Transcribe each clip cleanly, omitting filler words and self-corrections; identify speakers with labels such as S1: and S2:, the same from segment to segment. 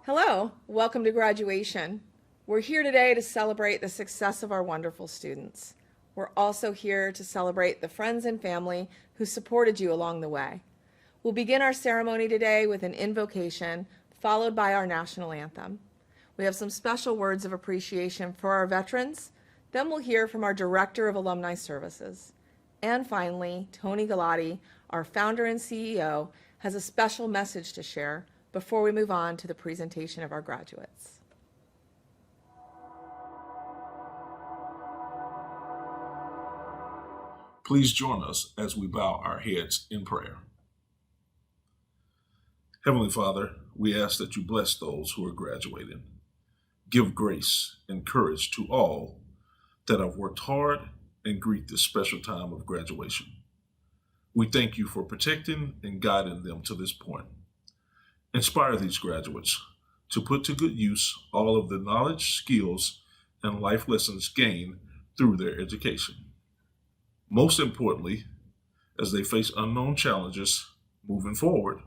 S1: Hello, welcome to graduation. We're here today to celebrate the success of our wonderful students. We're also here to celebrate the friends and family who supported you along the way. We'll begin our ceremony today with an invocation, followed by our national anthem. We have some special words of appreciation for our veterans, then we'll hear from our Director of Alumni Services. And finally, Tony Galati, our founder and CEO, has a special message to share before we move on to the presentation of our graduates.
S2: Please join us as we bow our heads in prayer. Heavenly Father, we ask that you bless those who are graduating. Give grace and courage to all that have worked hard and greet this special time of graduation. We thank you for protecting and guiding them to this point. Inspire these graduates to put to good use all of the knowledge, skills, and life lessons gained through their education. Most importantly, as they face unknown challenges moving forward,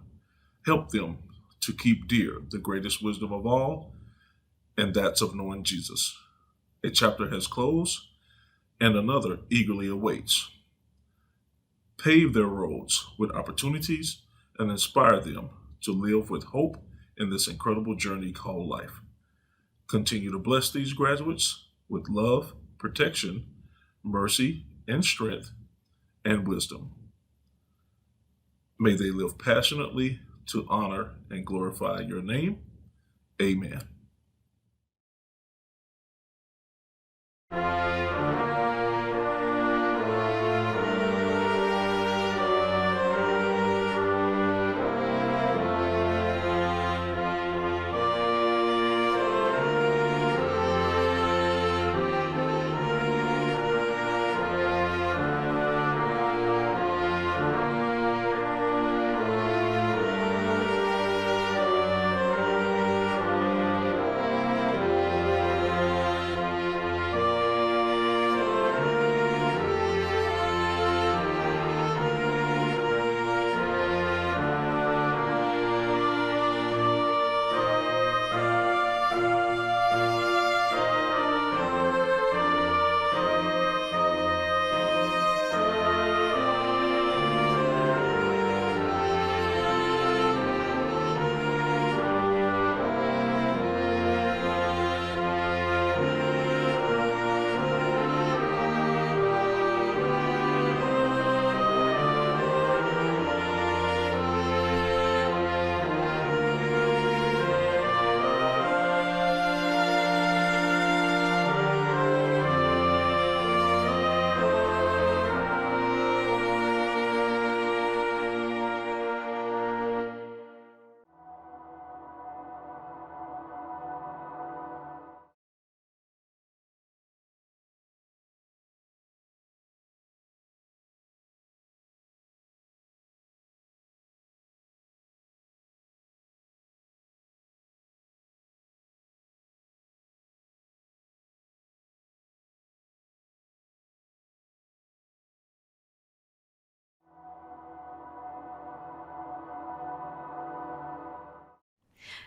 S2: help them to keep dear the greatest wisdom of all, and that's of knowing Jesus. A chapter has closed, and another eagerly awaits. Pave their roads with opportunities and inspire them to live with hope in this incredible journey called life. Continue to bless these graduates with love, protection, mercy, and strength, and wisdom. May they live passionately to honor and glorify your name. Amen.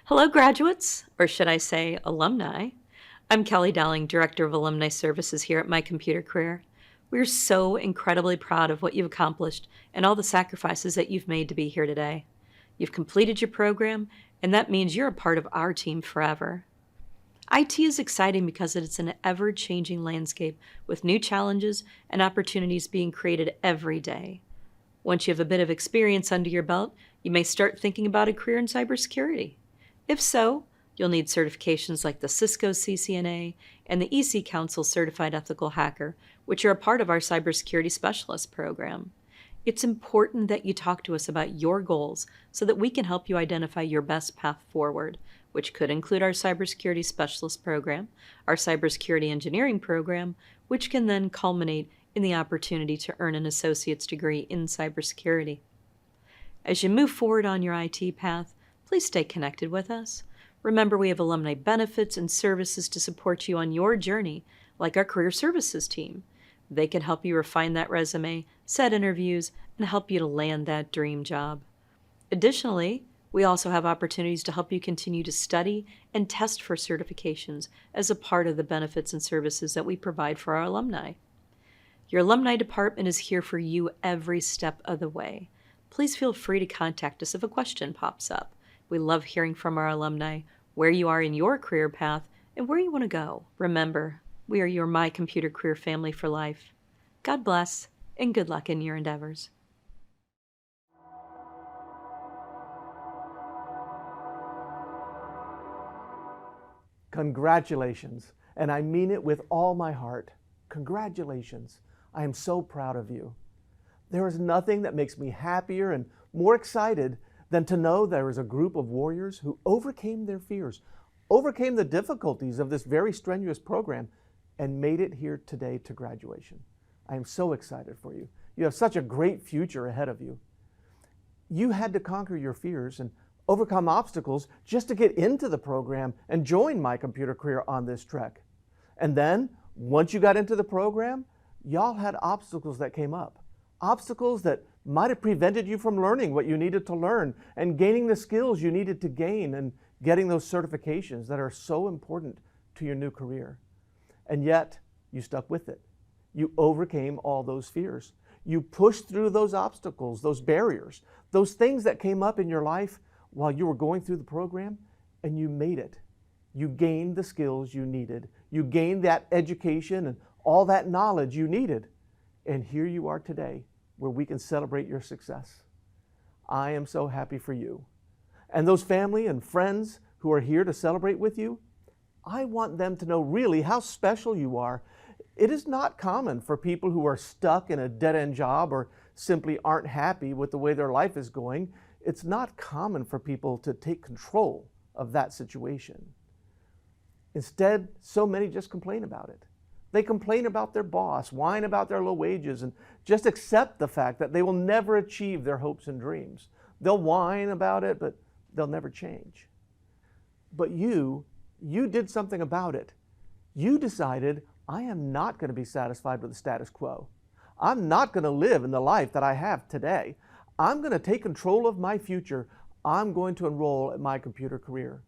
S3: Hello, graduates, or should I say alumni. I'm Kelly Dowling, Director of Alumni Services here at MyComputerCareer. We're so incredibly proud of what you've accomplished and all the sacrifices that you've made to be here today. You've completed your program, and that means you're a part of our team forever. IT is exciting because it's an ever-changing landscape with new challenges and opportunities being created every day. Once you have a bit of experience under your belt, you may start thinking about a career in cybersecurity. If so, you'll need certifications like the Cisco CCNA and the EC Council Certified Ethical Hacker, which are a part of our Cybersecurity Specialist program. It's important that you talk to us about your goals so that we can help you identify your best path forward, which could include our Cybersecurity Specialist program, our Cybersecurity Engineering program, which can then culminate in the opportunity to earn an associate's degree in cybersecurity. As you move forward on your IT path, please stay connected with us. Remember, we have alumni benefits and services to support you on your journey, like our career services team. They can help you refine that resume, set interviews, and help you to land that dream job. Additionally, We also have opportunities to help you continue to study and test for certifications as a part of the benefits and services that we provide for our alumni. Your alumni department is here for you every step of the way. Please feel free to contact us if a question pops up. We love hearing from our alumni, where you are in your career path, and where you want to go. Remember, we are your My Computer Career family for life. God bless, and good luck in your endeavors.
S4: Congratulations, and I mean it with all my heart. Congratulations. I am so proud of you. There is nothing that makes me happier and more excited than to know there is a group of warriors who overcame their fears, overcame the difficulties of this very strenuous program, and made it here today to graduation. I am so excited for you. You have such a great future ahead of you. You had to conquer your fears and overcome obstacles just to get into the program and join My Computer Career on this trek. And then, once you got into the program, y'all had obstacles that came up. Obstacles that might have prevented you from learning what you needed to learn and gaining the skills you needed to gain and getting those certifications that are so important to your new career. And yet, you stuck with it. You overcame all those fears. You pushed through those obstacles, those barriers, those things that came up in your life while you were going through the program, and you made it. You gained the skills you needed. You gained that education and all that knowledge you needed. And here you are today, where we can celebrate your success. I am so happy for you. And those family and friends who are here to celebrate with you, I want them to know really how special you are. It is not common for people who are stuck in a dead-end job or simply aren't happy with the way their life is going. It's not common for people to take control of that situation. Instead, so many just complain about it. They complain about their boss, whine about their low wages, and just accept the fact that they will never achieve their hopes and dreams. They'll whine about it, but they'll never change. But you did something about it. You decided, I am not going to be satisfied with the status quo. I'm not going to live in the life that I have today. I'm going to take control of my future. I'm going to enroll at My Computer Career.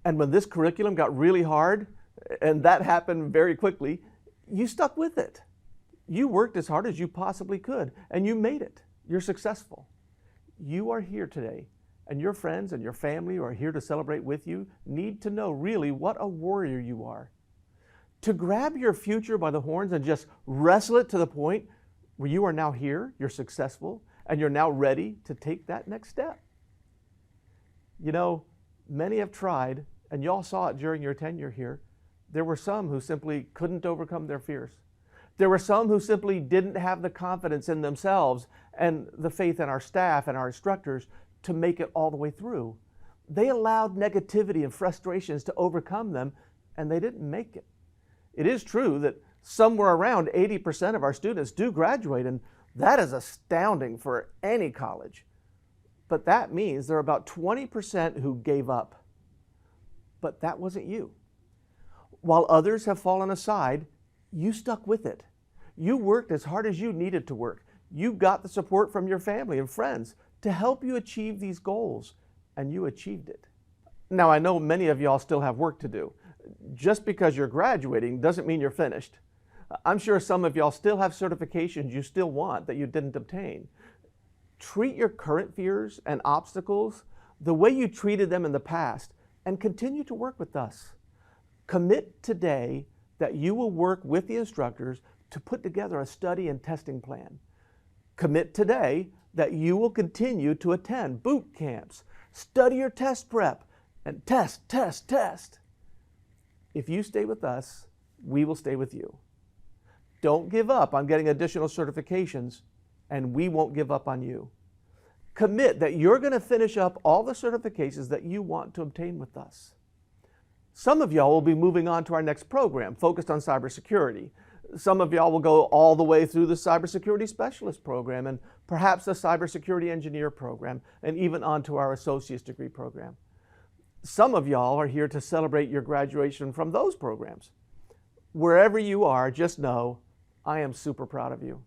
S4: And when this curriculum got really hard, and that happened very quickly, you stuck with it. You worked as hard as you possibly could, and you made it. You're successful. You are here today, and your friends and your family who are here to celebrate with you need to know really what a warrior you are. To grab your future by the horns and just wrestle it to the point where you are now here, you're successful, and you're now ready to take that next step. You know, many have tried, and y'all saw it during your tenure here. There were some who simply couldn't overcome their fears. There were some who simply didn't have the confidence in themselves and the faith in our staff and our instructors to make it all the way through. They allowed negativity and frustrations to overcome them, and they didn't make it. It is true that somewhere around 80% of our students do graduate, and that is astounding for any college. But that means there are about 20% who gave up. But that wasn't you. While others have fallen aside, you stuck with it. You worked as hard as you needed to work. You got the support from your family and friends to help you achieve these goals, and you achieved it. Now, I know many of y'all still have work to do. Just because you're graduating doesn't mean you're finished. I'm sure some of y'all still have certifications you still want that you didn't obtain. Treat your current fears and obstacles the way you treated them in the past, and continue to work with us. Commit today that you will work with the instructors to put together a study and testing plan. Commit today that you will continue to attend boot camps, study your test prep, and test, test, test. If you stay with us, we will stay with you. Don't give up on getting additional certifications, and we won't give up on you. Commit that you're going to finish up all the certifications that you want to obtain with us. Some of y'all will be moving on to our next program focused on cybersecurity. Some of y'all will go all the way through the cybersecurity specialist program and perhaps the cybersecurity engineer program and even onto our associate's degree program. Some of y'all are here to celebrate your graduation from those programs. Wherever you are, just know I am super proud of you.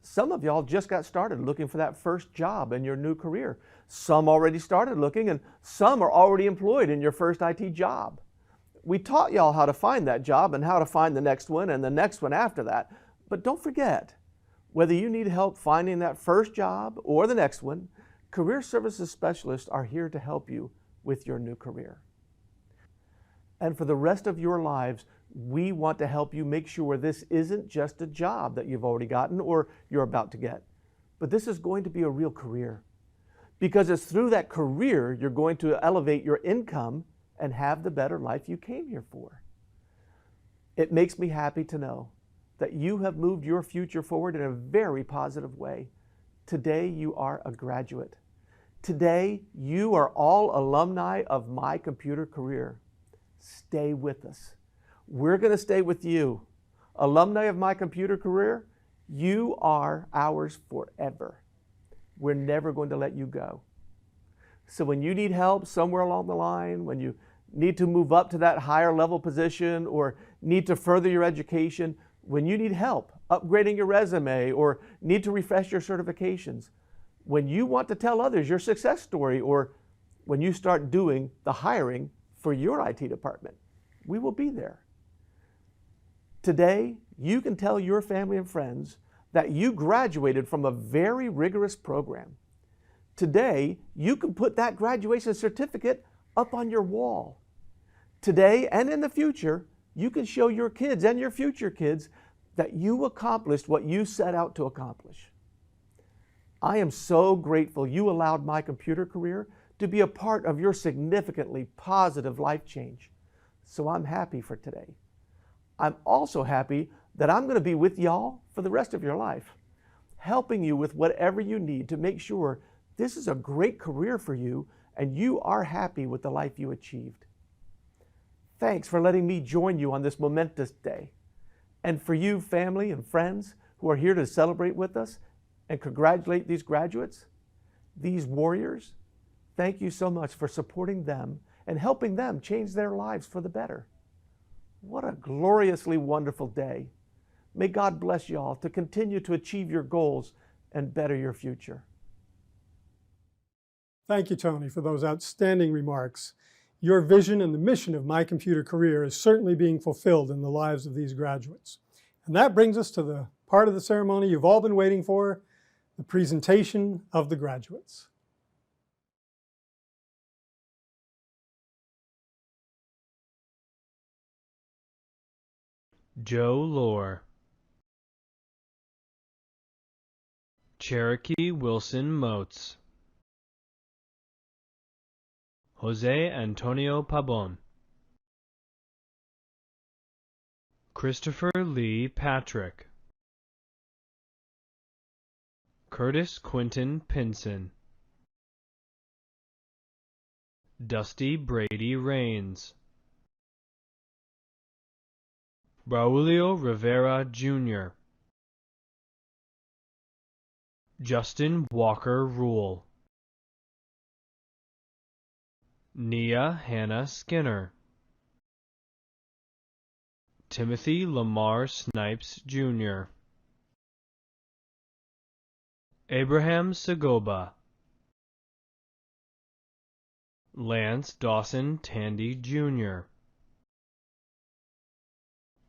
S4: Some of y'all just got started looking for that first job in your new career. Some already started looking, and some are already employed in your first IT job. We taught y'all how to find that job and how to find the next one and the next one after that. But don't forget, whether you need help finding that first job or the next one, career services specialists are here to help you with your new career. And for the rest of your lives, we want to help you make sure this isn't just a job that you've already gotten or you're about to get, but this is going to be a real career. Because it's through that career you're going to elevate your income and have the better life you came here for. It makes me happy to know that you have moved your future forward in a very positive way. Today you are a graduate. Today you are all alumni of MyComputerCareer. Stay with us. We're going to stay with you. Alumni of MyComputerCareer, you are ours forever. We're never going to let you go. So when you need help somewhere along the line, when you need to move up to that higher level position or need to further your education, when you need help upgrading your resume or need to refresh your certifications, when you want to tell others your success story, or when you start doing the hiring for your IT department, we will be there. Today, you can tell your family and friends that you graduated from a very rigorous program. Today, you can put that graduation certificate up on your wall. Today and in the future, you can show your kids and your future kids that you accomplished what you set out to accomplish. I am so grateful you allowed MyComputerCareer to be a part of your significantly positive life change. So I'm happy for today. I'm also happy that I'm going to be with y'all for the rest of your life, helping you with whatever you need to make sure this is a great career for you and you are happy with the life you achieved. Thanks for letting me join you on this momentous day. And for you, family and friends who are here to celebrate with us and congratulate these graduates, these warriors, thank you so much for supporting them and helping them change their lives for the better. What a gloriously wonderful day. May God bless y'all to continue to achieve your goals and better your future.
S5: Thank you, Tony, for those outstanding remarks. Your vision and the mission of MyComputerCareer is certainly being fulfilled in the lives of these graduates. And that brings us to the part of the ceremony you've all been waiting for, the presentation of the graduates.
S6: Joe Lohr, Cherokee Wilson Moats, Jose Antonio Pabon, Christopher Lee Patrick, Curtis Quinton Pinson, Dusty Brady Rains, Braulio Rivera Jr., Justin Walker Rule, Nia Hannah Skinner, Timothy Lamar Snipes Jr., Abraham Segoba, Lance Dawson Tandy Jr.,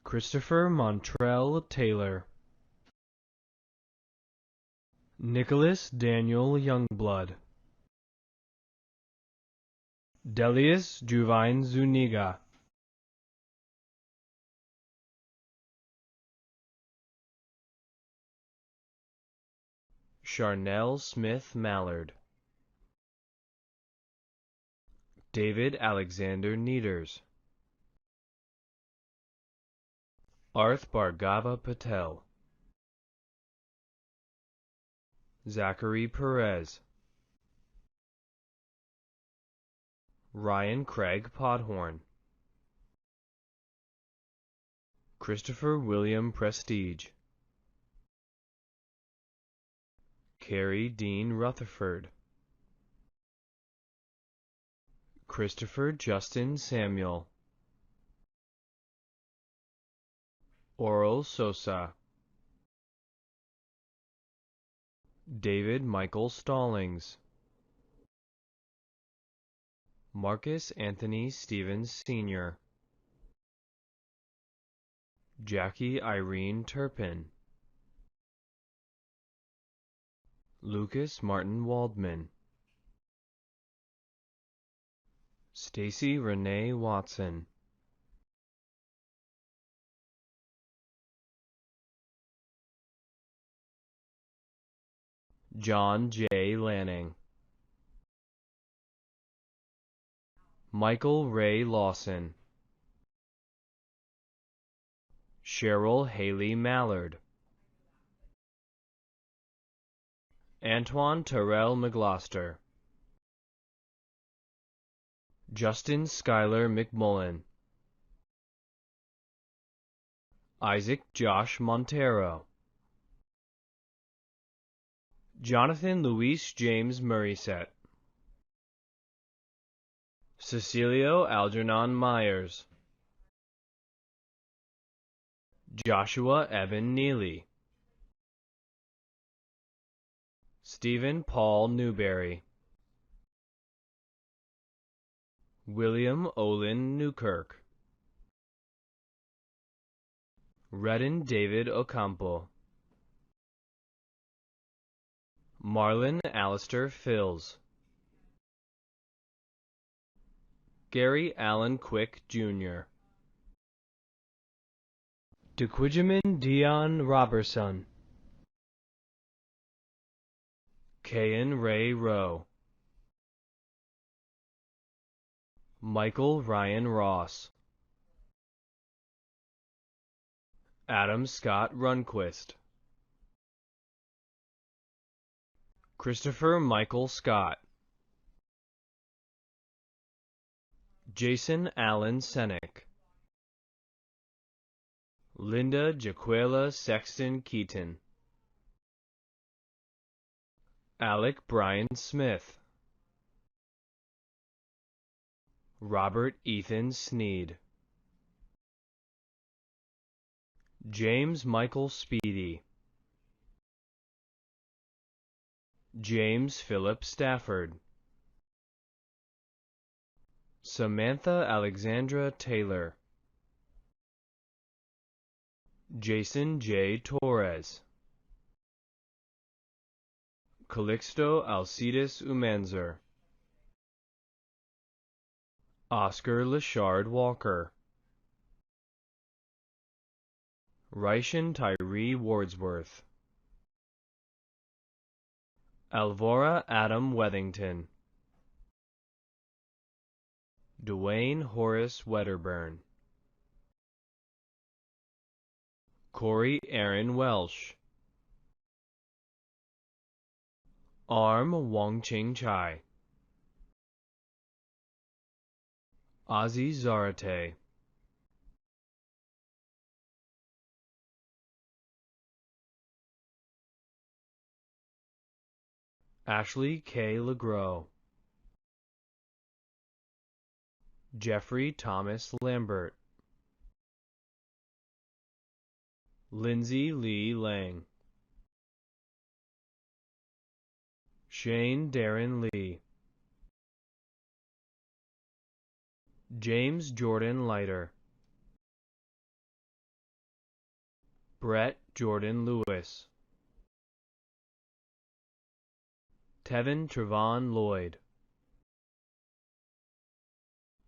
S6: Christopher Montrell Taylor, Nicholas Daniel Youngblood, Delius Juvine Zuniga, Charnel Smith Mallard, David Alexander Nieders, Arth Bhargava Patel, Zachary Perez, Ryan Craig Podhorn, Christopher William Prestige, Carrie Dean Rutherford, Christopher Justin Samuel, Oral Sosa, David Michael Stallings, Marcus Anthony Stevens Sr., Jackie Irene Turpin, Lucas Martin Waldman, Stacy Renee Watson, John J. Lanning, Michael Ray Lawson, Cheryl Haley Mallard, Antoine Terrell McGloster, Justin Schuyler McMullen, Isaac Josh Montero, Jonathan Luis James Murrayset, Cecilio Algernon Myers, Joshua Evan Neely, Stephen Paul Newberry, William Olin Newkirk, Redden David Ocampo, Marlon Alistair Fills, Gary Allen Quick, Jr., DeQuijimin Dion Robertson, Kayan Ray Rowe, Michael Ryan Ross, Adam Scott Runquist, Christopher Michael Scott, Jason Allen Senick, Linda Jaquela Sexton Keaton, Alec Brian Smith, Robert Ethan Sneed, James Michael Speedy, James Philip Stafford, Samantha Alexandra Taylor, Jason J. Torres, Calixto Alcides Umanzer, Oscar Lashard Walker, Ryshan Tyree Wordsworth, Alvora Adam Wethington, Dwayne Horace Wedderburn, Corey Aaron Welsh, Arm Wongching Chai, Ozzy Zarate, Ashley K. LeGros, Jeffrey Thomas Lambert, Lindsay Lee Lang, Shane Darren Lee, James Jordan Leiter, Brett Jordan Lewis, Tevin Trevon Lloyd,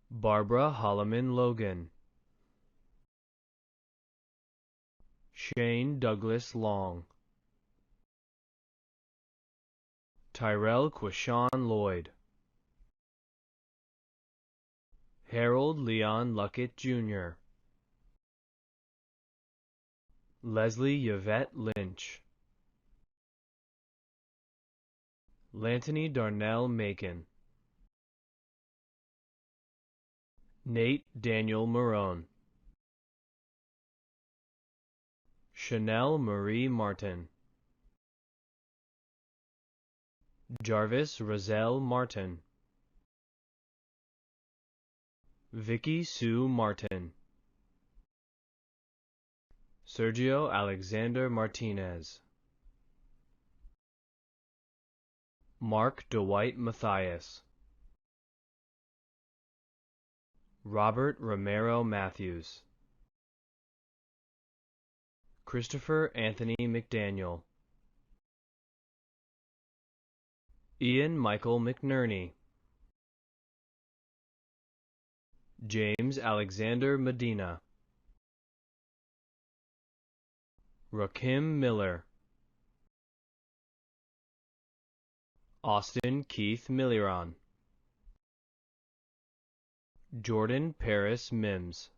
S6: Barbara Holloman Logan, Shane Douglas Long, Tyrell Quishon Lloyd, Harold Leon Luckett Jr., Leslie Yvette Lynch, Lantony Darnell Macon, Nate Daniel Marone, Chanel Marie Martin, Jarvis Roselle Martin, Vicky Sue Martin, Sergio Alexander Martinez, Mark Dwight Mathias, Robert Romero Matthews, Christopher Anthony McDaniel, Ian Michael McNerney, James Alexander Medina, Rakim Miller, Austin Keith Milliron, Jordan Paris Mims,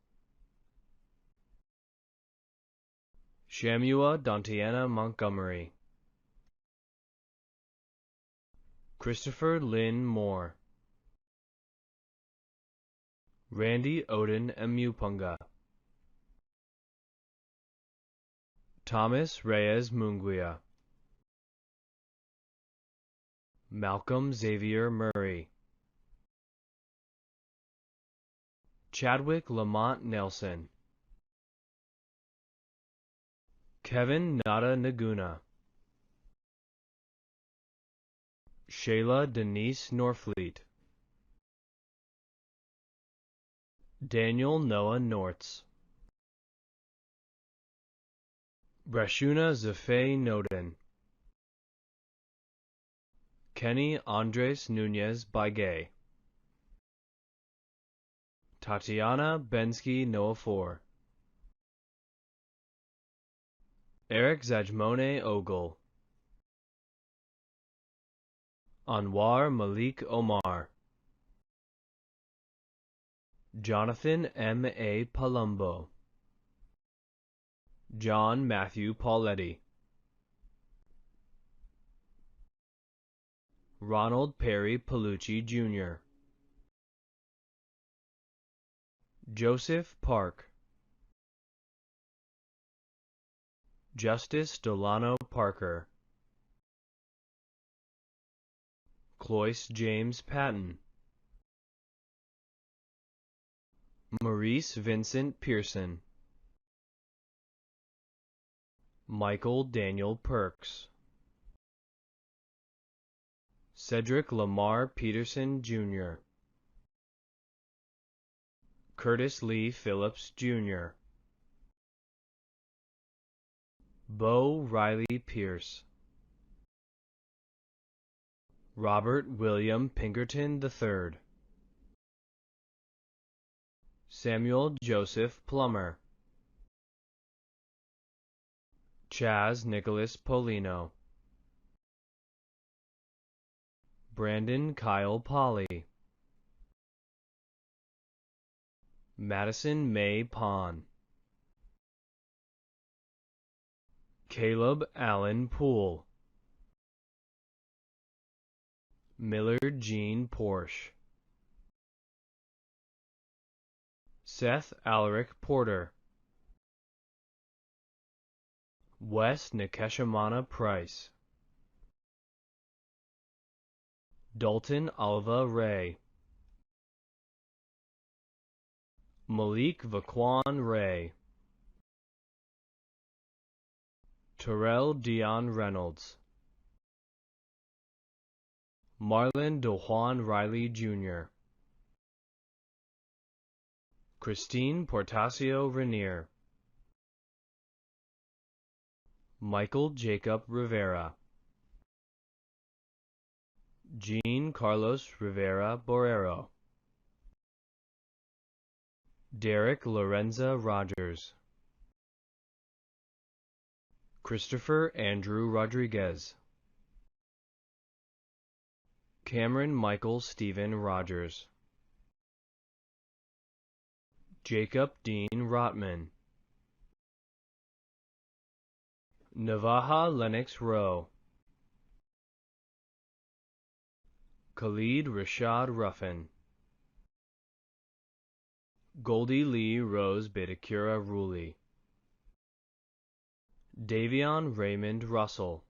S6: Shamua Dantiana Montgomery, Christopher Lynn Moore, Randy Odin Emupunga, Thomas Reyes Munguia, Malcolm Xavier Murray, Chadwick Lamont Nelson, Kevin Nada Naguna, Shayla Denise Norfleet, Daniel Noah Nortz, Brashuna Zafei Noden, Kenny Andres Nunez Baigay, Tatiana Bensky Noafor, Eric Zajmone Ogle, Anwar Malik Omar, Jonathan M. A. Palumbo, John Matthew Pauletti, Ronald Perry Palucci Jr., Joseph Park, Justice Delano Parker, Cloyce James Patton, Maurice Vincent Pearson, Michael Daniel Perks, Cedric Lamar Peterson Jr., Curtis Lee Phillips Jr., Bo Riley Pierce, Robert William Pinkerton III, Samuel Joseph Plummer, Chaz Nicholas Polino, Brandon Kyle Polly, Madison May Pond, Caleb Allen Poole, Millard Jean Porsche, Seth Alaric Porter, Wes Nikeshamana Price, Dalton Alva Ray, Malik Vaquan Ray, Terrell Dion Reynolds, Marlon DeJuan Riley Jr., Christine Portasio Renier, Michael Jacob Rivera, Jean Carlos Rivera Borrero, Derek Lorenza Rogers, Christopher Andrew Rodriguez, Cameron Michael Stephen Rogers, Jacob Dean Rotman, Navaja Lennox Rowe, Khalid Rashad Ruffin, Goldie Lee Rose Bidakura Ruli, Davion Raymond Russell,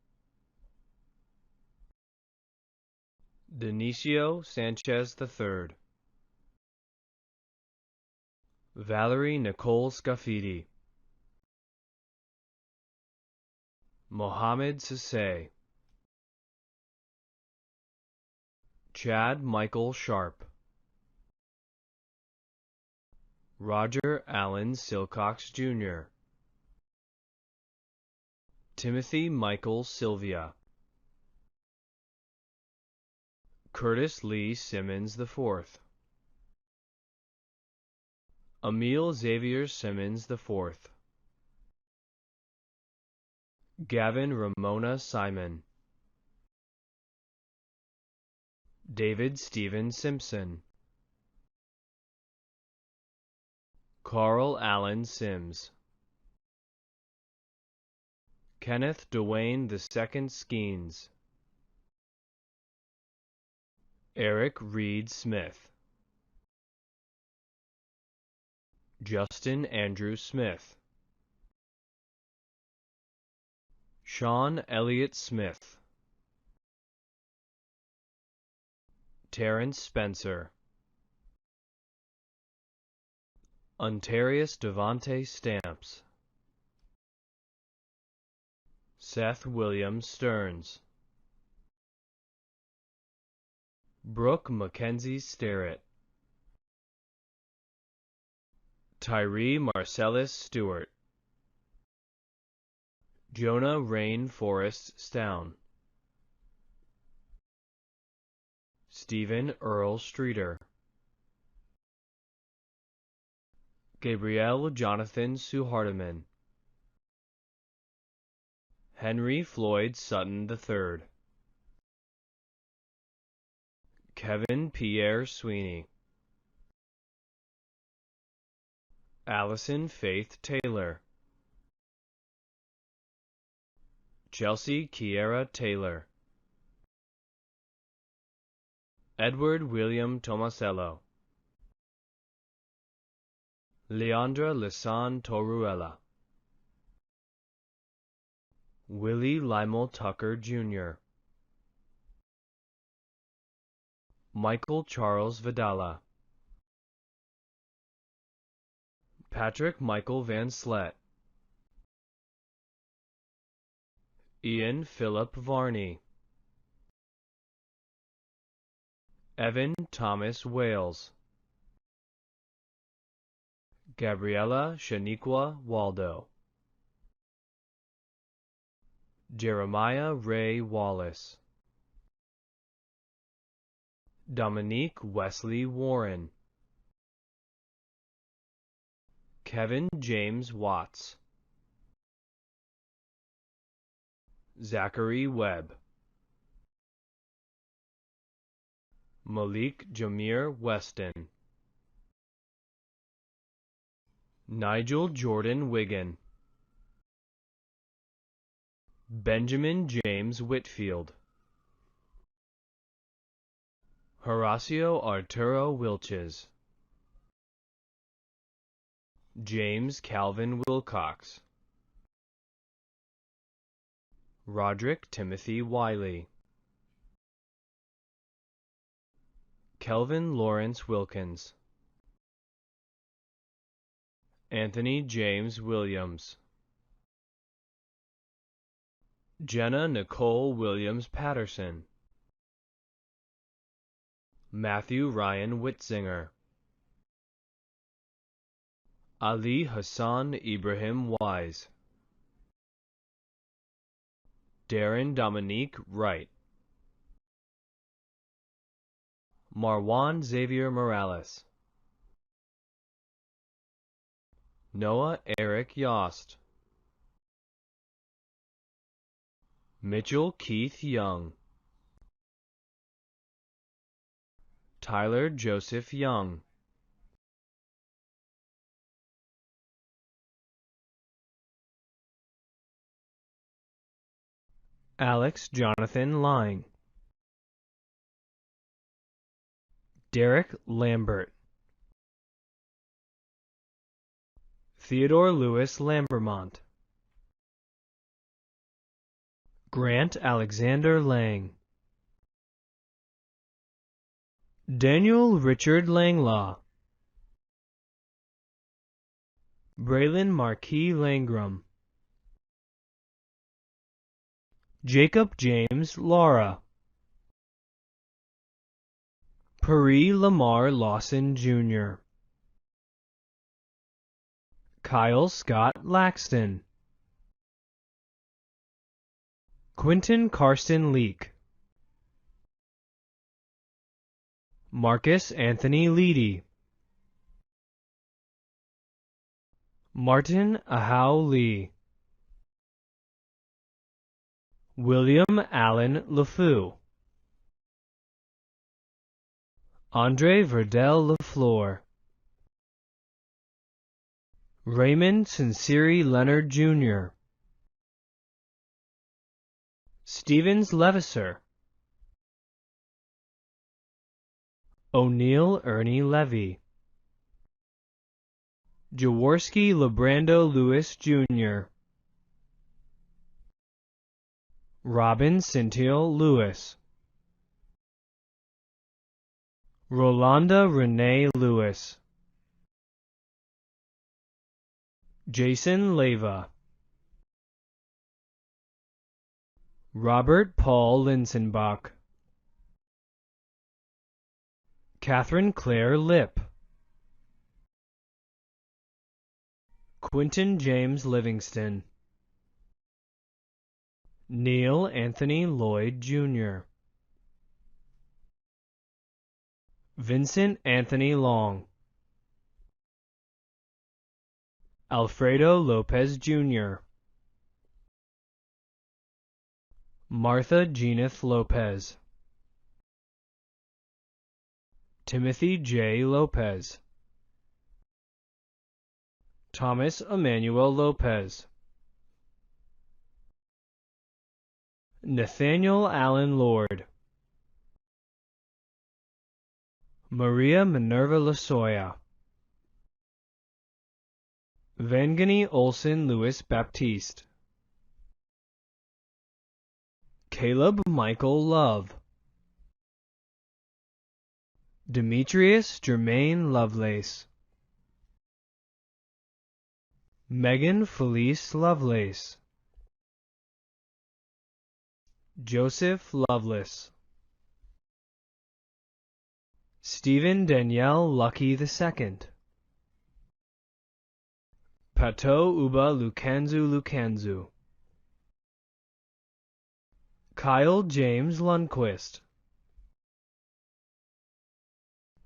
S6: Denicio Sanchez III, Valerie Nicole Scafidi, Mohammed Sasay, Chad Michael Sharp, Roger Allen Silcox Jr., Timothy Michael Sylvia, Curtis Lee Simmons IV, Emil Xavier Simmons IV, Gavin Ramona Simon, David Stephen Simpson, Carl Allen Sims, Kenneth Dwayne II Skeens, Eric Reed Smith, Justin Andrew Smith, Sean Elliott Smith, Terrence Spencer, Ontarius Devontae Stamps, Seth William Stearns, Brooke Mackenzie Sterrett, Tyree Marcellus Stewart, Jonah Rain Forrest Stown, Stephen Earl Streeter, Gabrielle Jonathan Suhardiman, Henry Floyd Sutton III, Kevin Pierre Sweeney, Allison Faith Taylor, Chelsea Kiera Taylor, Edward William Tomasello, Leandra Lisan Toruella, Willie Lymel Tucker Jr., Michael Charles Vidala, Patrick Michael Van Slet, Ian Philip Varney, Evan Thomas Wales, Gabriella Shaniqua Waldo, Jeremiah Ray Wallace, Dominique Wesley Warren, Kevin James Watts, Zachary Webb, Malik Jameer Weston, Nigel Jordan Wiggin, Benjamin James Whitfield, Horacio Arturo Wilches, James Calvin Wilcox, Roderick Timothy Wiley, Kelvin Lawrence Wilkins, Anthony James Williams, Jenna Nicole Williams Patterson, Matthew Ryan Whitzinger, Ali Hassan Ibrahim Wise, Darren Dominique Wright, Marwan Xavier Morales, Noah Eric Yost, Mitchell Keith Young, Tyler Joseph Young, Alex Jonathan Lang, Derek Lambert, Theodore Lewis Lambermont, Grant Alexander Lang, Daniel Richard Langlaw, Braylon Marquis Langram, Jacob James Laura, Pari Lamar Lawson Jr., Kyle Scott Laxton, Quinton Karsten Leak, Marcus Anthony Leedy, Martin Ahau Lee, William Allen LeFou, Andre Verdell LaFleur, Raymond Sinceri Leonard Jr., Stevens Levisser, O'Neill Ernie Levy, Jaworski Lebrando Lewis Jr., Robin Cintiel Lewis, Rolanda Renee Lewis, Jason Leva, Robert Paul Linsenbach, Catherine Claire Lipp, Quinton James Livingston, Neil Anthony Lloyd Jr., Vincent Anthony Long, Alfredo Lopez Jr., Martha Geneth Lopez, Timothy J. Lopez, Thomas Emmanuel Lopez, Nathaniel Allen Lord, Maria Minerva Lasoya, Vangani Olson Louis Baptiste, Caleb Michael Love, Demetrius Germain Lovelace, Megan Felice Lovelace, Joseph Lovelace, Stephen Danielle Lucky II, Pato Uba Lukanzu, Kyle James Lundquist,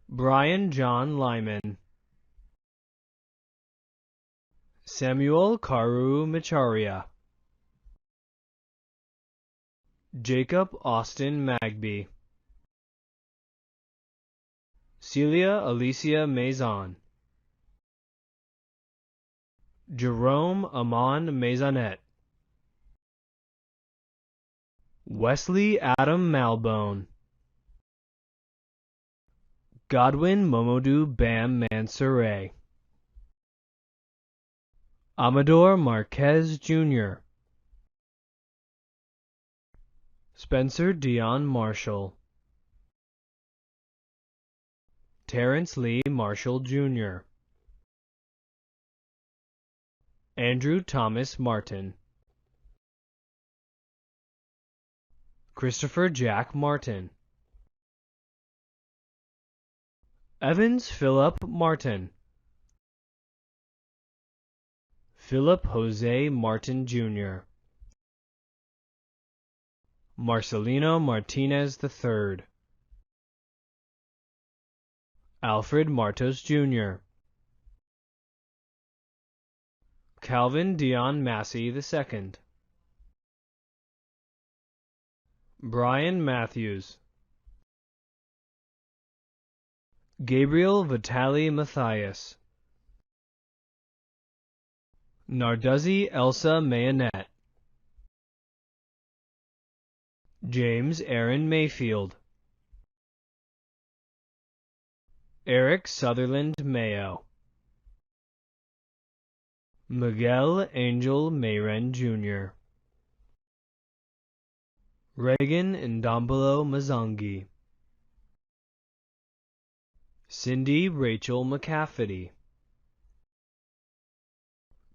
S6: Brian John Lyman, Samuel Karu Macharia, Jacob Austin Magby, Celia Alicia Maison, Jerome Amon Maisonet, Wesley Adam Malbone, Godwin Momodu Bam Mansoure, Amador Marquez Jr., Spencer Dion Marshall, Terrence Lee Marshall Jr., Andrew Thomas Martin, Christopher Jack Martin, Evans Philip Martin, Philip Jose Martin Jr., Marcelino Martinez III, Alfred Martos Jr., Calvin Dion Massey II, Brian Matthews, Gabriel Vitali Matthias, Narduzzi Elsa Mayonette, James Aaron Mayfield, Eric Sutherland Mayo, Miguel Angel Mayren Jr., Reagan Ndombolo Mazangi, Cindy Rachel McCafferty,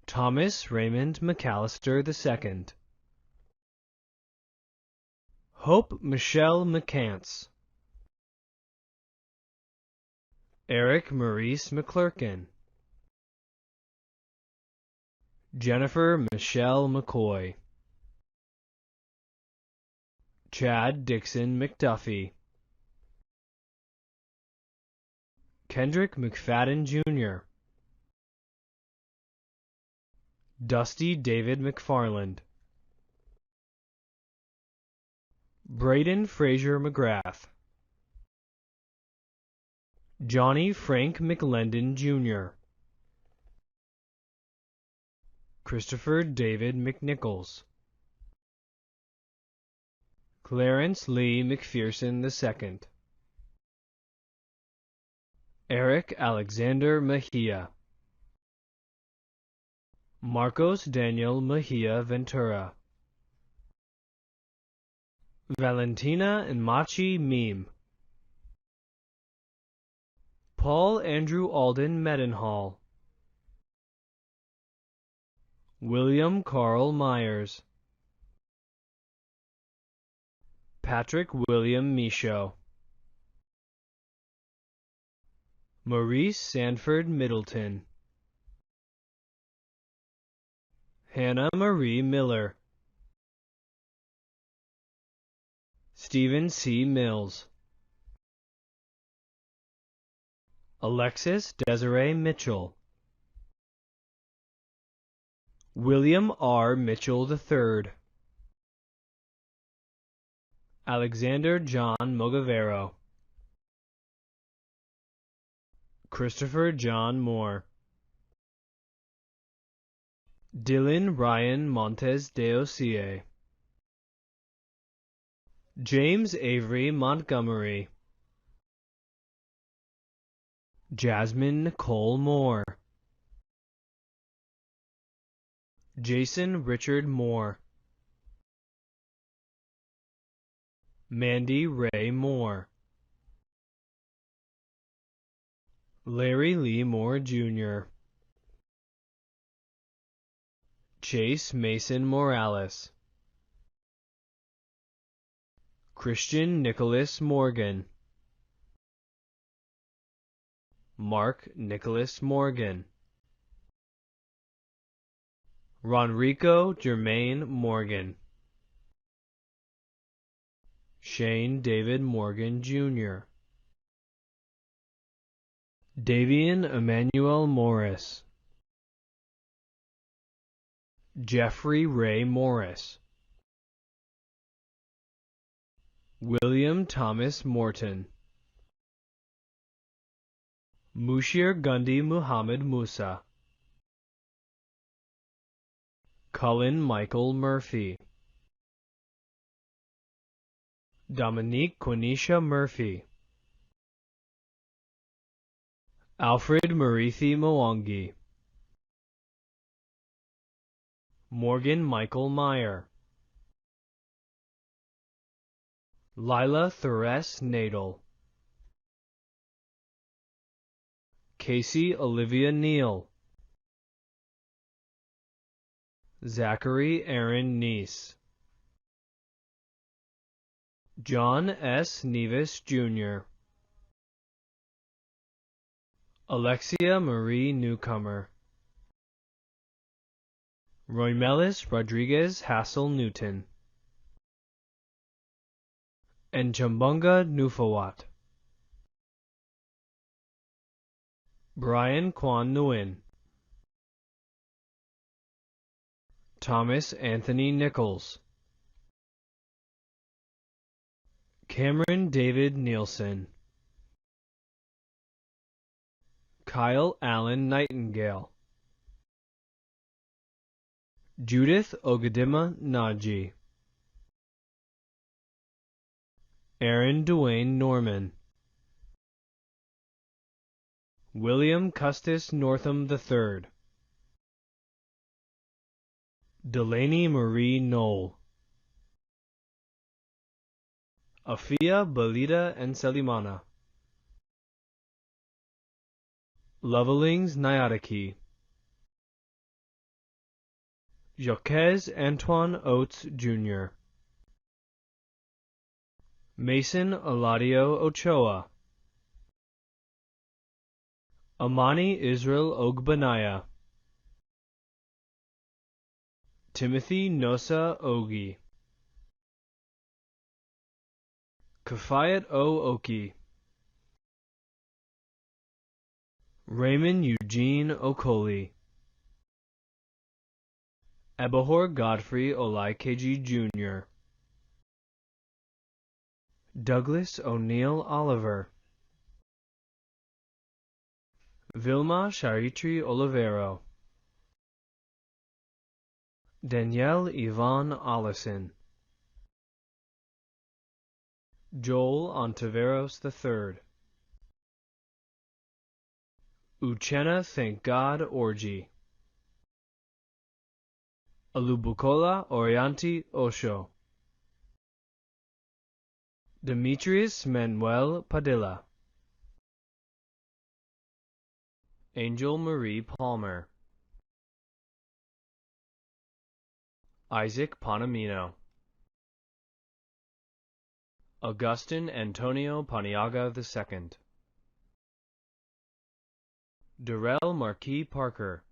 S6: Thomas Raymond McAllister II, Hope Michelle McCants, Eric Maurice McClurkin, Jennifer Michelle McCoy, Chad Dixon McDuffie, Kendrick McFadden Jr., Dusty David McFarland, Braden Fraser McGrath, Johnny Frank McLendon Jr., Christopher David McNichols, Clarence Lee McPherson II, Eric Alexander Mejia, Marcos Daniel Mejia Ventura, Valentina and Machi Meme, Paul Andrew Alden Medenhall, William Carl Myers, Patrick William Michaud, Maurice Sanford Middleton, Hannah Marie Miller, Stephen C. Mills, Alexis Desiree Mitchell, William R. Mitchell III, Alexander John Mogavero, Christopher John Moore, Dylan Ryan Montes de Ocie, James Avery Montgomery, Jasmine Nicole Moore, Jason Richard Moore, Mandy Ray Moore, Larry Lee Moore Jr., Chase Mason Morales, Christian Nicholas Morgan, Mark Nicholas Morgan, Ronrico Germain Morgan, Shane David Morgan Jr., Davian Emmanuel Morris, Jeffrey Ray Morris, William Thomas Morton, Mushir Gundi Muhammad Musa, Cullen Michael Murphy, Dominique Quenisha Murphy, Alfred Marithi Mwangi, Morgan Michael Meyer, Lila Therese Nadel, Casey Olivia Neal, Zachary Aaron Neese, John S. Nevis Jr., Alexia Marie Newcomer, Roymelis Rodriguez Hassel Newton, and Chambunga Nufawat, Brian Kwan Nguyen, Thomas Anthony Nichols, Cameron David Nielsen, Kyle Allen Nightingale, Judith Ogadima Naji, Aaron Duane Norman, William Custis Northam III, Delaney Marie Knoll, Afia Balida and Selimana, Lovelings Nyadaki, Jaquez Antoine Oates Jr., Mason Eladio Ochoa, Amani Israel Ogbanaya, Timothy Nosa Ogi, Kafayat O. Oki, Raymond Eugene Okoli, Ebahor Godfrey Olaikeji Jr., Douglas O'Neill Oliver, Vilma Charitri Olivero, Danielle Yvonne Allison, Joel Ontiveros III, Uchenna Thank God Orji, Alubukola Orianti Osho, Demetrius Manuel Padilla, Angel Marie Palmer, Isaac Panamino, Augustin Antonio Paniaga II, Darrell Marquis Parker,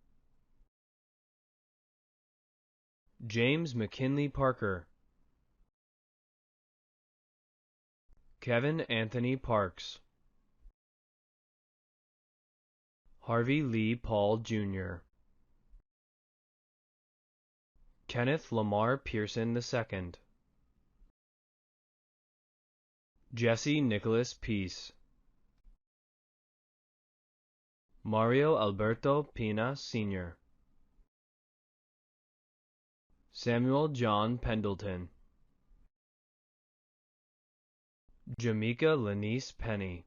S6: James McKinley Parker, Kevin Anthony Parks, Harvey Lee Paul Jr., Kenneth Lamar Pearson II, Jesse Nicholas Peace, Mario Alberto Pina Sr., Samuel John Pendleton, Jamaica Lanice Penny,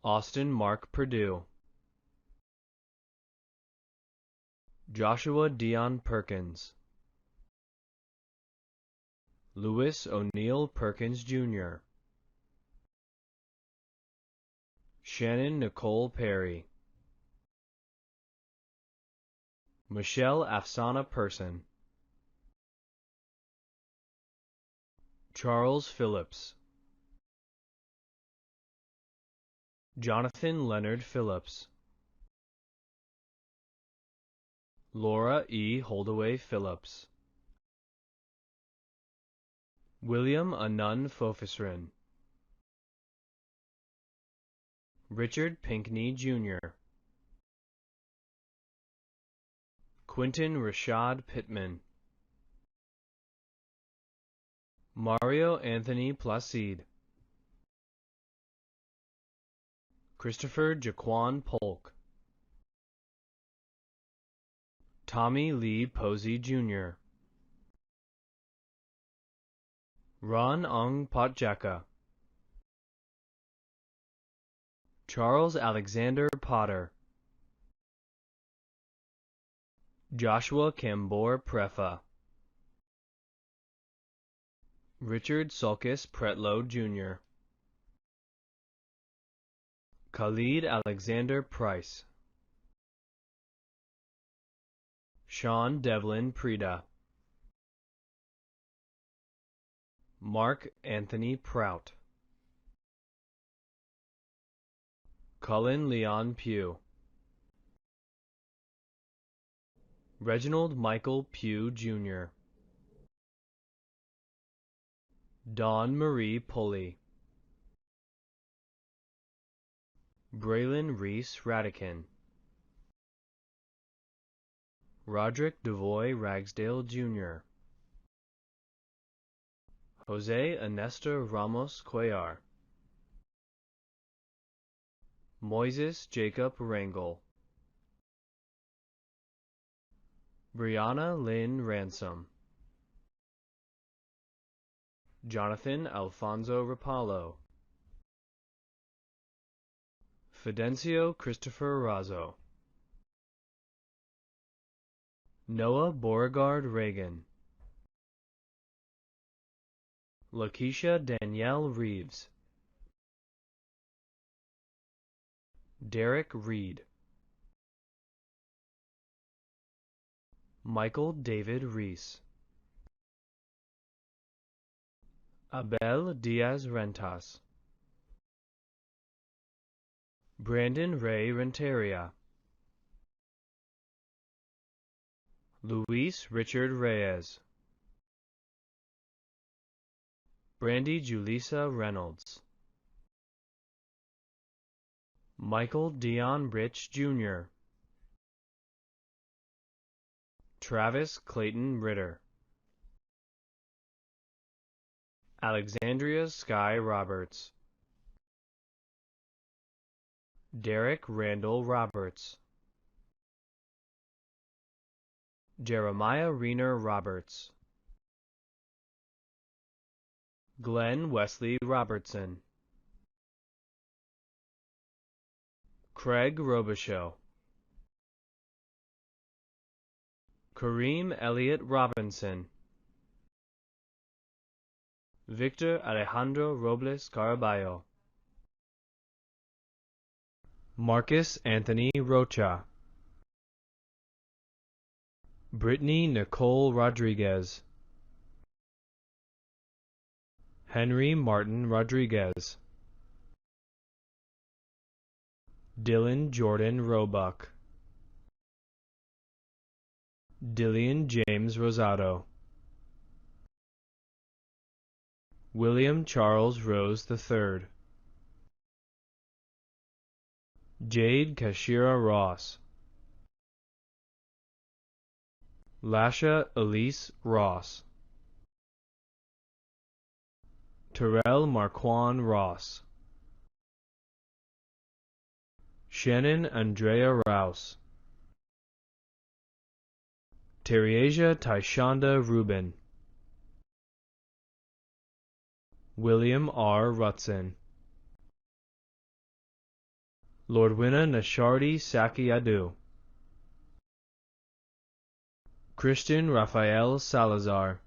S6: Austin Mark Perdue, Joshua Dion Perkins, Louis O'Neill Perkins Jr., Shannon Nicole Perry, Michelle Afsana Person, Charles Phillips, Jonathan Leonard Phillips, Laura E. Holdaway Phillips, William Anun Fofisrin, Richard Pinkney Jr., Quentin Rashad Pittman, Mario Anthony Placide, Christopher Jaquan Polk, Tommy Lee Posey Jr., Ron Ong Potjaka, Charles Alexander Potter, Joshua Cambor Prefa, Richard Sulkis Pretlow Jr., Khalid Alexander Price, Sean Devlin Prida, Mark Anthony Prout, Cullen Leon Pugh, Reginald Michael Pugh Jr., Dawn Marie Pulley, Braylon Reese Radican, Roderick Devoy Ragsdale Jr., Jose Ernesto Ramos Cuellar, Moises Jacob Rangel, Brianna Lynn Ransom, Jonathan Alfonso Rapallo, Fidencio Christopher Razzo, Noah Beauregard Reagan, Lakeisha Danielle Reeves, Derek Reed, Michael David Reese, Abel Diaz Rentas, Brandon Ray Renteria, Luis Richard Reyes, Brandy Julissa Reynolds, Michael Dion Rich Jr., Travis Clayton Ritter, Alexandria Sky Roberts, Derek Randall Roberts, Jeremiah Reener Roberts, Glenn Wesley Robertson, Craig Robichaux, Kareem Elliott Robinson, Victor Alejandro Robles Caraballo, Marcus Anthony Rocha, Brittany Nicole Rodriguez, Henry Martin Rodriguez, Dylan Jordan Roebuck, Dillian James Rosado, William Charles Rose III, Jade Kashira Ross, Lasha Elise Ross, Terrell Marquand Ross, Shannon Andrea Rouse, Terriasia Tyshonda Rubin, William R. Rutson, Lordwina Nashardi Sakiadu, Christian Rafael Salazar,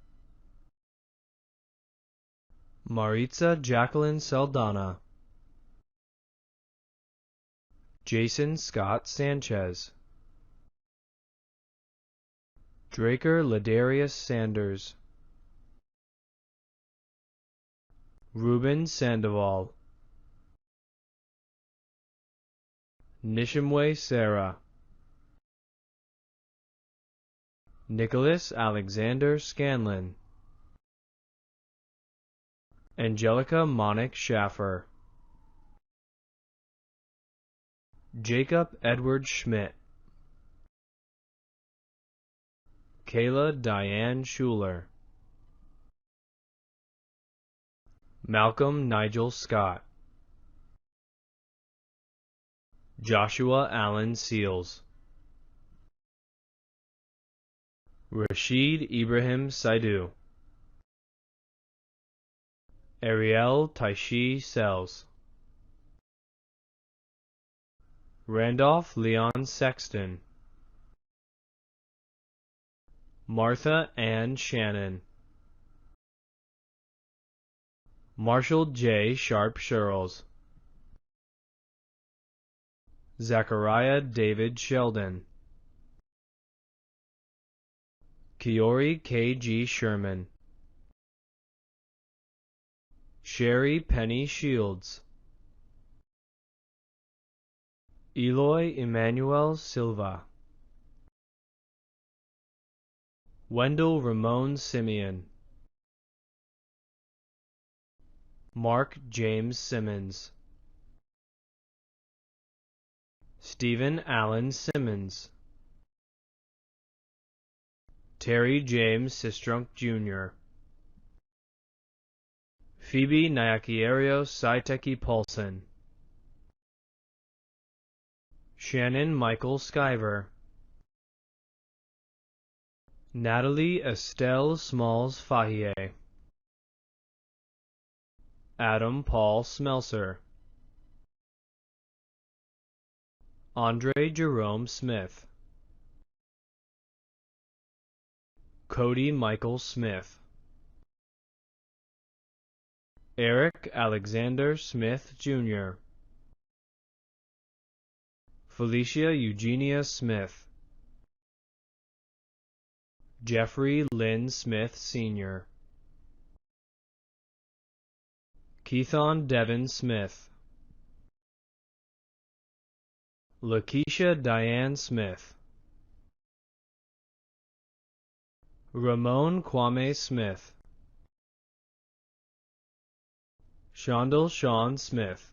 S6: Maritza Jacqueline Saldana, Jason Scott Sanchez, Draker Ladarius Sanders, Ruben Sandoval, Nishimwe Sarah, Nicholas Alexander Scanlon, Angelica Monick Schaffer, Jacob Edward Schmidt, Kayla Diane Schuler, Malcolm Nigel Scott, Joshua Allen Seals, Rashid Ibrahim Saidu, Ariel Taishi Sells, Randolph Leon Sexton, Martha Ann Shannon, Marshall J. Sharp Shirls, Zachariah David Sheldon, Kiori K.G. Sherman, Sherry Penny Shields, Eloy Emmanuel Silva, Wendell Ramon Simeon, Mark James Simmons, Stephen Allen Simmons, Terry James Sistrunk Jr., Phoebe Nyakiario Saiteki Paulson, Shannon Michael Skyver, Natalie Estelle Smalls Fahier, Adam Paul Smelser, Andre Jerome Smith, Cody Michael Smith, Eric Alexander Smith Jr., Felicia Eugenia Smith, Jeffrey Lynn Smith Sr., Keithon Devin Smith, Lakeisha Diane Smith, Ramon Kwame Smith, Shondell Sean Smith,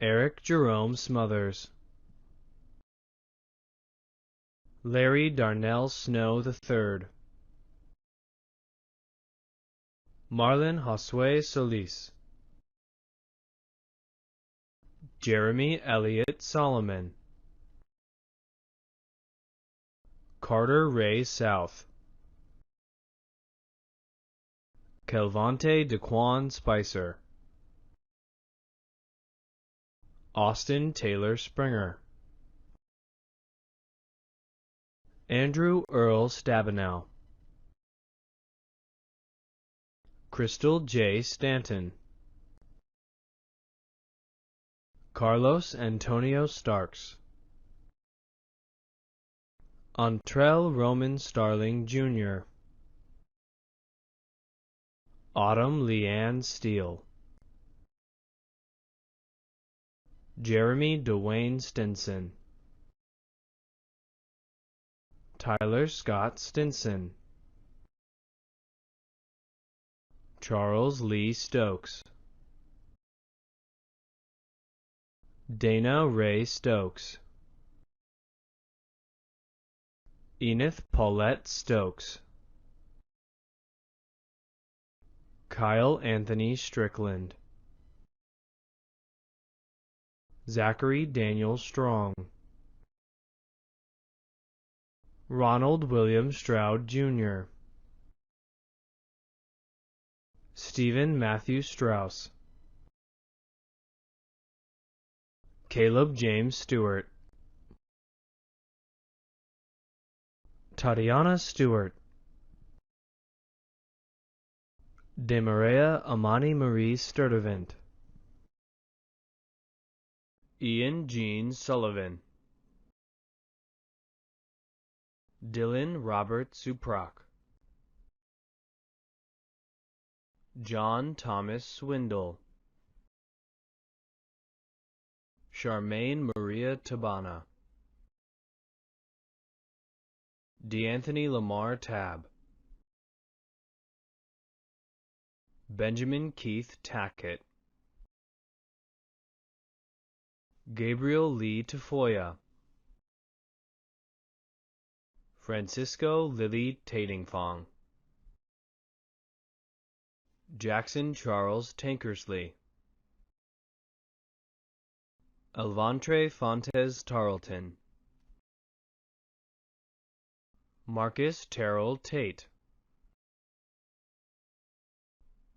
S6: Eric Jerome Smothers, Larry Darnell Snow III, Marlon Josue Solis, Jeremy Elliott Solomon, Carter Ray South, Kelvonte Daquan Spicer, Austin Taylor Springer, Andrew Earl Stabenow, Crystal J. Stanton, Carlos Antonio Starks, Antrell Roman Starling Jr., Autumn Leanne Steele, Jeremy Dwayne Stinson, Tyler Scott Stinson, Charles Lee Stokes, Dana Ray Stokes, Enith Paulette Stokes, Kyle Anthony Strickland, Zachary Daniel Strong, Ronald William Stroud Jr., Stephen Matthew Strauss, Caleb James Stewart, Tatiana Stewart, Demaria Amani Marie Sturdivant, Ian Jean Sullivan, Dylan Robert Suprak, John Thomas Swindle, Charmaine Maria Tabana, DeAnthony Lamar Tab, Benjamin Keith Tackett, Gabriel Lee Tafoya, Francisco Lily Tatingfong, Jackson Charles Tankersley, Elvantre Fontes Tarleton, Marcus Terrell Tate,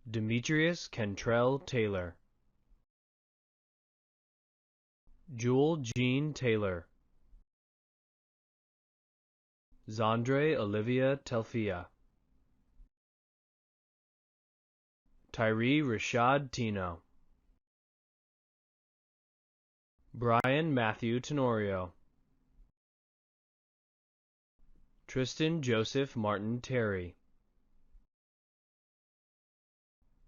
S6: Demetrius Cantrell Taylor, Jewel Jean Taylor, Zandre Olivia Telfia, Tyree Rashad Tino, Brian Matthew Tenorio, Tristan Joseph Martin Terry,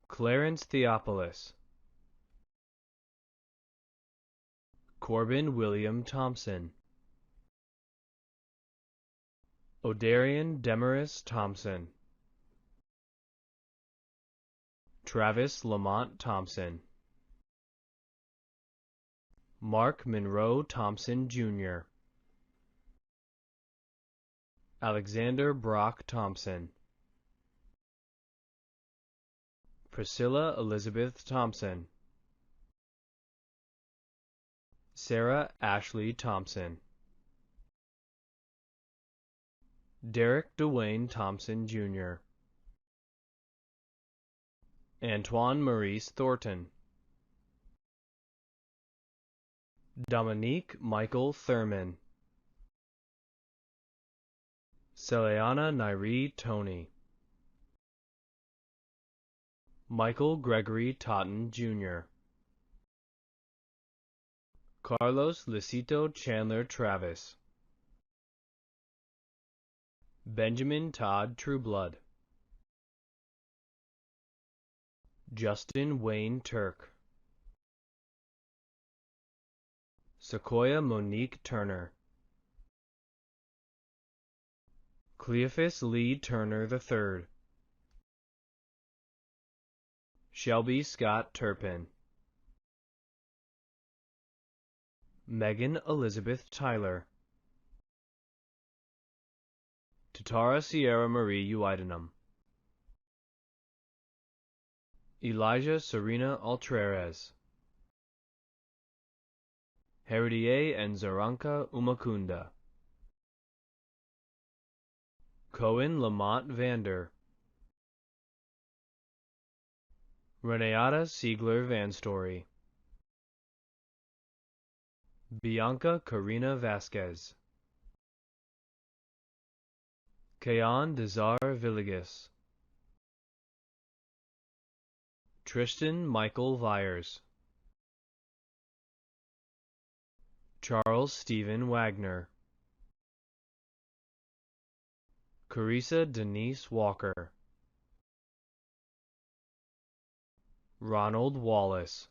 S6: Clarence Theopolis, Corbin William Thompson, Odarian Demaris Thompson, Travis Lamont Thompson, Mark Monroe Thompson Jr., Alexander Brock Thompson, Priscilla Elizabeth Thompson, Sarah Ashley Thompson, Derek Dwayne Thompson Jr., Antoine Maurice Thornton, Dominique Michael Thurman, Celiana Nairi Tony, Michael Gregory Totten Jr., Carlos Licito Chandler Travis, Benjamin Todd Trueblood, Justin Wayne Turk, Sequoia Monique Turner, Cleophas Lee Turner III, Shelby Scott Turpin, Megan Elizabeth Tyler, Tatara Sierra Marie Uidenham, Elijah Serena Altreres, Herodier and Zaranka Umakunda, Cohen Lamont Vander, Reneata Siegler Vanstory, Bianca Karina Vasquez, Kayan Desar Villegas, Tristan Michael Vyers, Charles Stephen Wagner, Carissa Denise Walker, Ronald Wallace,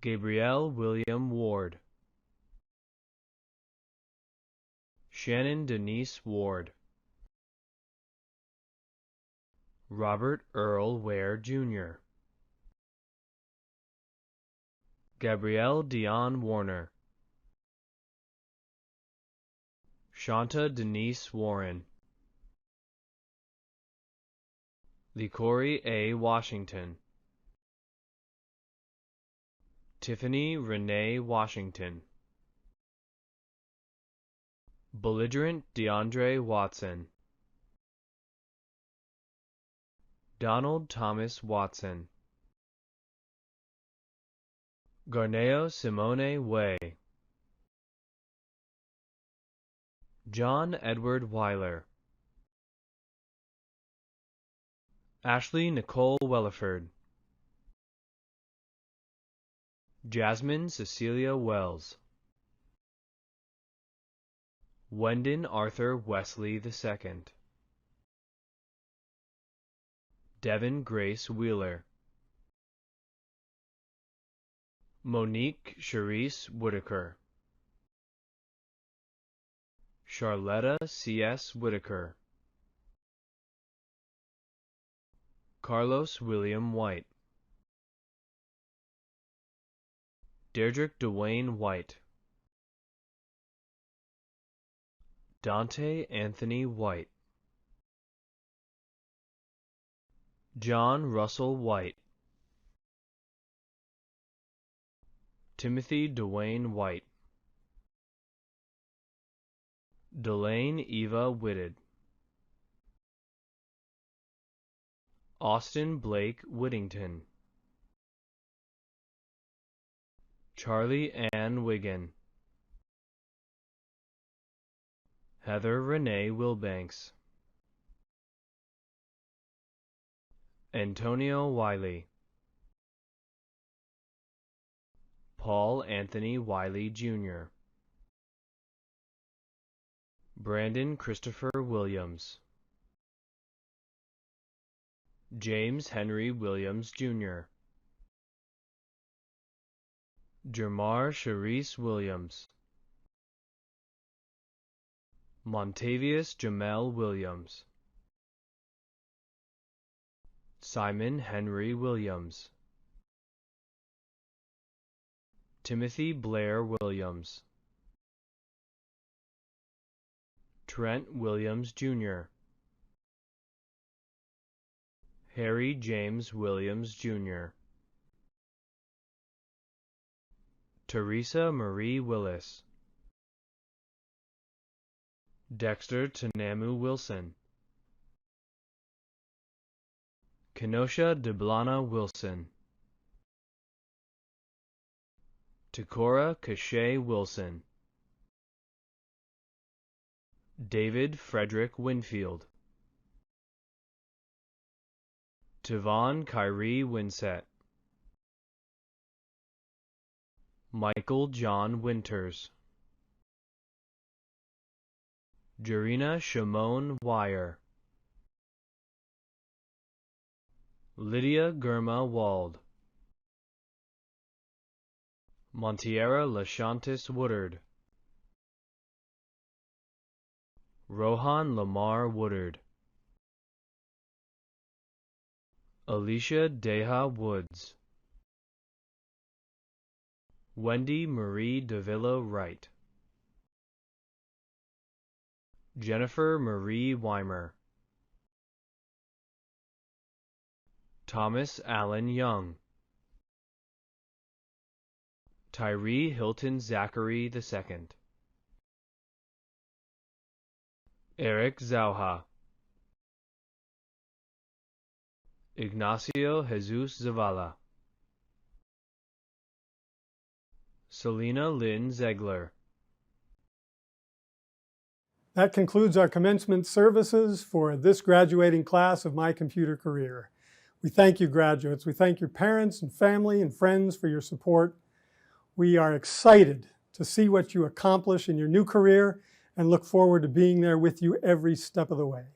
S6: Gabrielle William Ward, Shannon Denise Ward, Robert Earl Ware Jr., Gabrielle Dion Warner, Shanta Denise Warren, LeCory A. Washington, Tiffany Renee Washington, Belligerent DeAndre Watson, Donald Thomas Watson, Garneo Simone Way, John Edward Weiler, Ashley Nicole Welliford, Jasmine Cecilia Wells, Wendon Arthur Wesley II, Devin Grace Wheeler, Monique Charisse Whitaker, Charletta C.S. Whitaker, Carlos William White, Deirdrick Dwayne White, Dante Anthony White, John Russell White, Timothy Dwayne White, Delane Eva Whitted, Austin Blake Whittington, Charlie Ann Wiggin, Heather Renee Wilbanks, Antonio Wiley, Paul Anthony Wiley Jr., Brandon Christopher Williams, James Henry Williams Jr., Jamar Charisse Williams, Montavious Jamel Williams, Simon Henry Williams, Timothy Blair Williams, Trent Williams Jr., Harry James Williams Jr., Teresa Marie Willis, Dexter Tanamu Wilson, Kenosha Deblana Wilson, Takora Cachet Wilson, David Frederick Winfield, Tavon Kyrie Winsett, Michael John Winters, Jarina Shimon Wire, Lydia Germa Wald, Montiera Lashantis Woodard, Rohan Lamar Woodard, Alicia Deha Woods, Wendy Marie Davila Wright, Jennifer Marie Weimer, Thomas Allen Young, Tyree Hilton Zachary II, Eric Zauha, Ignacio Jesus Zavala, Selena Lynn Zegler.
S5: That concludes our commencement services for this graduating class of My Computer Career. We thank you, graduates. We thank your parents and family and friends for your support. We are excited to see what you accomplish in your new career and look forward to being there with you every step of the way.